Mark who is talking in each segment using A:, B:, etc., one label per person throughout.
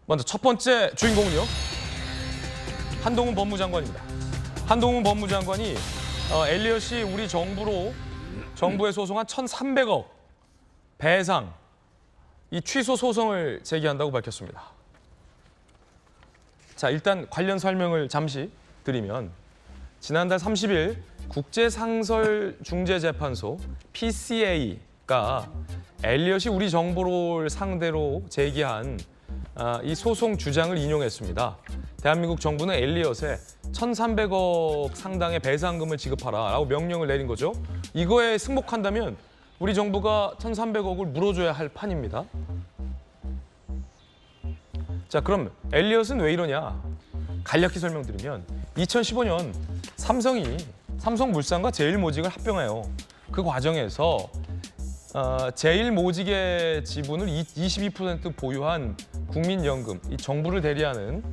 A: 먼저 첫 번째 주인공은요. 한동훈 법무장관입니다. 한동훈 법무장관이 엘리엇이 우리 정부에 소송한 1,300억 배상 이 취소 소송을 제기한다고 밝혔습니다. 자, 일단 관련 설명을 잠시 드리면 지난달 30일 국제상설중재재판소 PCA가 엘리엇이 우리 정부를 상대로 제기한 이 소송 주장을 인용했습니다. 대한민국 정부는 엘리엇에 1,300억 상당의 배상금을 지급하라라고 명령을 내린 거죠. 이거에 승복한다면 우리 정부가 1,300억을 물어줘야 할 판입니다. 자, 그럼 엘리엇은 왜 이러냐? 간략히 설명드리면 2015년 삼성이 삼성물산과 제일모직을 합병해요. 그 과정에서 제일모직의 지분을 22% 보유한 국민연금, 이 정부를 대리하는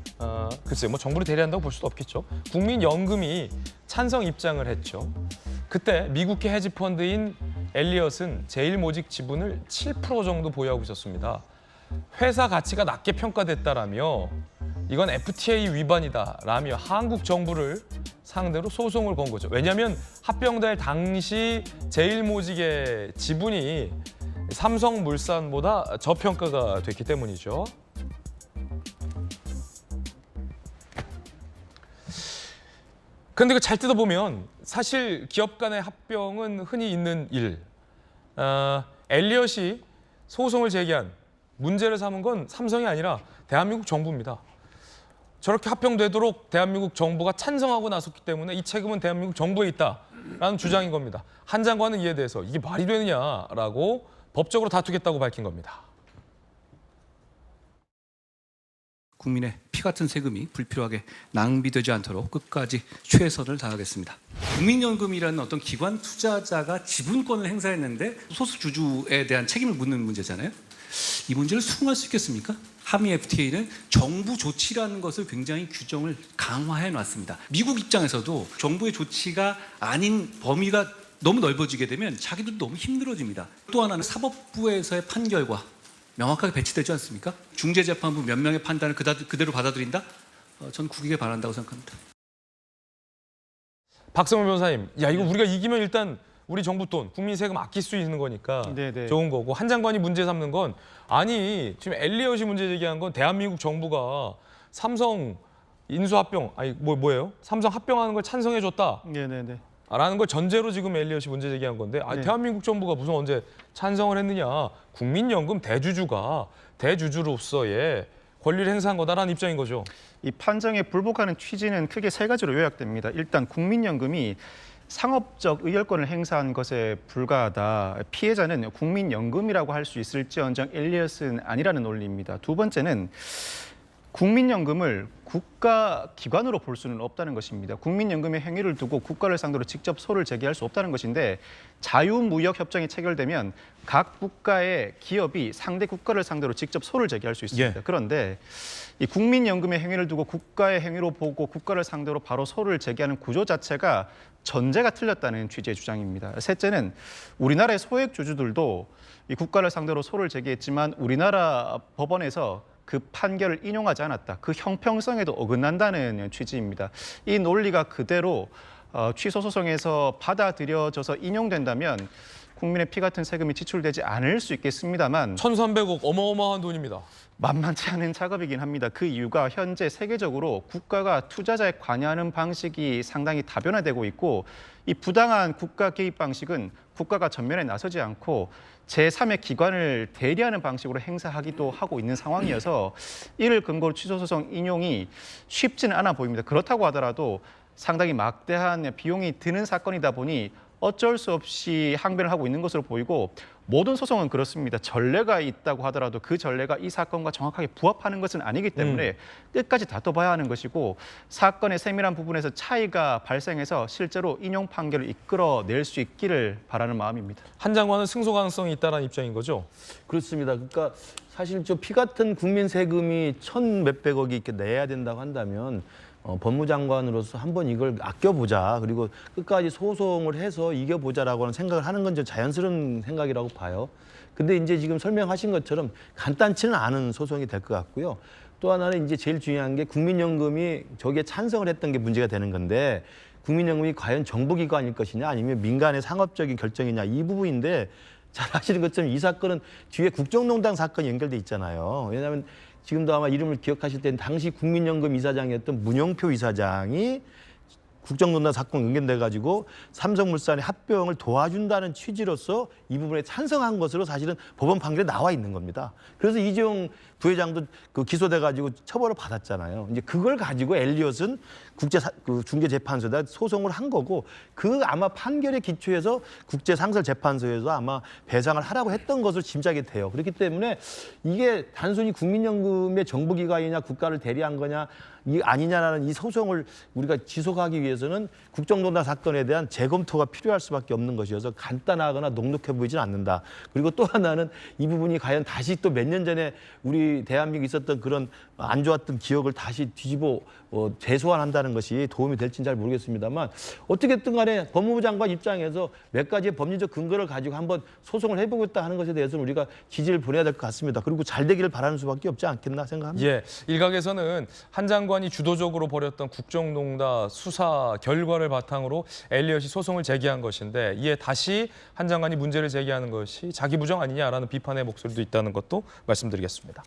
A: 글쎄 뭐 정부를 대리한다고 볼 수도 없겠죠. 국민연금이 찬성 입장을 했죠. 그때 미국계 헤지펀드인 엘리엇은 제일모직 지분을 7% 정도 보유하고 있었습니다. 회사 가치가 낮게 평가됐다라며 이건 FTA 위반이다라며 한국 정부를 상대로 소송을 건 거죠. 왜냐하면 합병될 당시 제일모직의 지분이 삼성물산보다 저평가가 됐기 때문이죠. 근데 잘 뜯어보면 사실 기업 간의 합병은 흔히 있는 일. 엘리엇이 소송을 제기한 문제를 삼은 건 삼성이 아니라 대한민국 정부입니다. 저렇게 합병되도록 대한민국 정부가 찬성하고 나섰기 때문에 이 책임은 대한민국 정부에 있다라는 주장인 겁니다. 한 장관은 이에 대해서 이게 말이 되느냐라고 법적으로 다투겠다고 밝힌 겁니다.
B: 국민의 피 같은 세금이 불필요하게 낭비되지 않도록 끝까지 최선을 다하겠습니다. 국민연금이라는 어떤 기관 투자자가 지분권을 행사했는데 소수 주주에 대한 책임을 묻는 문제잖아요. 이 문제를 수긍할 수 있겠습니까? 한미 FTA는 정부 조치라는 것을 굉장히 규정을 강화해 놨습니다. 미국 입장에서도 정부의 조치가 아닌 범위가 너무 넓어지게 되면 자기도 너무 힘들어집니다. 또 하나는 사법부에서의 판결과 명확하게 배치되지 않습니까? 중재재판부 몇 명의 판단을 그대로 받아들인다? 전 국익에 반한다고 생각합니다.
A: 박성훈 변호사님, 야 이거 우리가 이기면 일단 우리 정부 돈, 국민 세금 아낄 수 있는 거니까
C: 네네.
A: 좋은 거고 한 장관이 문제 삼는 건 아니 지금 엘리엇이 문제 제기한 건 대한민국 정부가 삼성 인수합병 아니 뭐예요? 삼성 합병하는 걸 찬성해 줬다.
C: 네네네.
A: 라는 걸 전제로 지금 엘리엇이 문제 제기한 건데
C: 네.
A: 대한민국 정부가 무슨 언제 찬성을 했느냐. 국민연금 대주주가 대주주로서의 권리를 행사한 거다라는 입장인 거죠.
C: 이 판정에 불복하는 취지는 크게 세 가지로 요약됩니다. 일단 국민연금이 상업적 의결권을 행사한 것에 불과하다. 피해자는 국민연금이라고 할 수 있을지언정 엘리엇은 아니라는 논리입니다. 두 번째는 국민연금을 국가기관으로 볼 수는 없다는 것입니다. 국민연금의 행위를 두고 국가를 상대로 직접 소를 제기할 수 없다는 것인데 자유무역협정이 체결되면 각 국가의 기업이 상대 국가를 상대로 직접 소를 제기할 수 있습니다. 그런데 이 국민연금의 행위를 두고 국가의 행위로 보고 국가를 상대로 바로 소를 제기하는 구조 자체가 전제가 틀렸다는 취지의 주장입니다. 셋째는 우리나라의 소액주주들도 이 국가를 상대로 소를 제기했지만 우리나라 법원에서 그 판결을 인용하지 않았다. 그 형평성에도 어긋난다는 취지입니다. 이 논리가 그대로 취소 소송에서 받아들여져서 인용된다면 국민의 피 같은 세금이 지출되지 않을 수 있겠습니다만
A: 1,300억 어마어마한 돈입니다.
C: 만만치 않은 작업이긴 합니다. 그 이유가 현재 세계적으로 국가가 투자자에 관여하는 방식이 상당히 다변화되고 있고 이 부당한 국가 개입 방식은 국가가 전면에 나서지 않고 제3의 기관을 대리하는 방식으로 행사하기도 하고 있는 상황이어서 이를 근거로 취소소송 인용이 쉽지는 않아 보입니다. 그렇다고 하더라도 상당히 막대한 비용이 드는 사건이다 보니 어쩔 수 없이 항변을 하고 있는 것으로 보이고 모든 소송은 그렇습니다. 전례가 있다고 하더라도 그 전례가 이 사건과 정확하게 부합하는 것은 아니기 때문에 끝까지 다퉈봐야 하는 것이고 사건의 세밀한 부분에서 차이가 발생해서 실제로 인용 판결을 이끌어낼 수 있기를 바라는 마음입니다.
A: 한 장관은 승소 가능성이 있다는 입장인 거죠?
D: 그렇습니다. 그러니까 사실 저 피 같은 국민 세금이 1,몇백억이 이렇게 내야 된다고 한다면 법무장관으로서 한번 이걸 아껴보자. 그리고 끝까지 소송을 해서 이겨보자라고 하는 생각을 하는 건 좀 자연스러운 생각이라고 봐요. 근데 이제 지금 설명하신 것처럼 간단치는 않은 소송이 될 것 같고요. 또 하나는 이제 제일 중요한 게 국민연금이 저기에 찬성을 했던 게 문제가 되는 건데 국민연금이 과연 정부기관일 것이냐 아니면 민간의 상업적인 결정이냐 이 부분인데 잘 아시는 것처럼 이 사건은 뒤에 국정농단 사건이 연결돼 있잖아요. 왜냐하면 지금도 아마 이름을 기억하실 때는 당시 국민연금 이사장이었던 문용표 이사장이 국정농단 사건 연결돼 가지고 삼성물산의 합병을 도와준다는 취지로서 이 부분에 찬성한 것으로 사실은 법원 판결에 나와 있는 겁니다. 그래서 이재용 부회장도 그 기소돼 가지고 처벌을 받았잖아요. 이제 그걸 가지고 엘리엇은 중재재판소에다 소송을 한 거고 그 아마 판결에 기초해서 국제상설재판소에서 아마 배상을 하라고 했던 것으로 짐작이 돼요. 그렇기 때문에 이게 단순히 국민연금의 정부기관이냐 국가를 대리한 거냐 이 아니냐라는 이 소송을 우리가 지속하기 위해서는 국정농단 사건에 대한 재검토가 필요할 수밖에 없는 것이어서 간단하거나 녹록해 보이지는 않는다. 그리고 또 하나는 이 부분이 과연 다시 또 몇 년 전에 우리 대한민국에 있었던 그런 안 좋았던 기억을 다시 뒤집어 재소환한다는 것이 도움이 될지는 잘 모르겠습니다만 어떻게든 간에 법무부 장관 입장에서 몇 가지의 법리적 근거를 가지고 한번 소송을 해보겠다 하는 것에 대해서는 우리가 지지를 보내야 될 것 같습니다. 그리고 잘 되기를 바라는 수밖에 없지 않겠나 생각합니다.
A: 예, 일각에서는 한 장관이 주도적으로 벌였던 국정농단 수사 결과를 바탕으로 엘리엇이 소송을 제기한 것인데 이에 다시 한 장관이 문제를 제기하는 것이 자기 부정 아니냐라는 비판의 목소리도 있다는 것도 말씀드리겠습니다.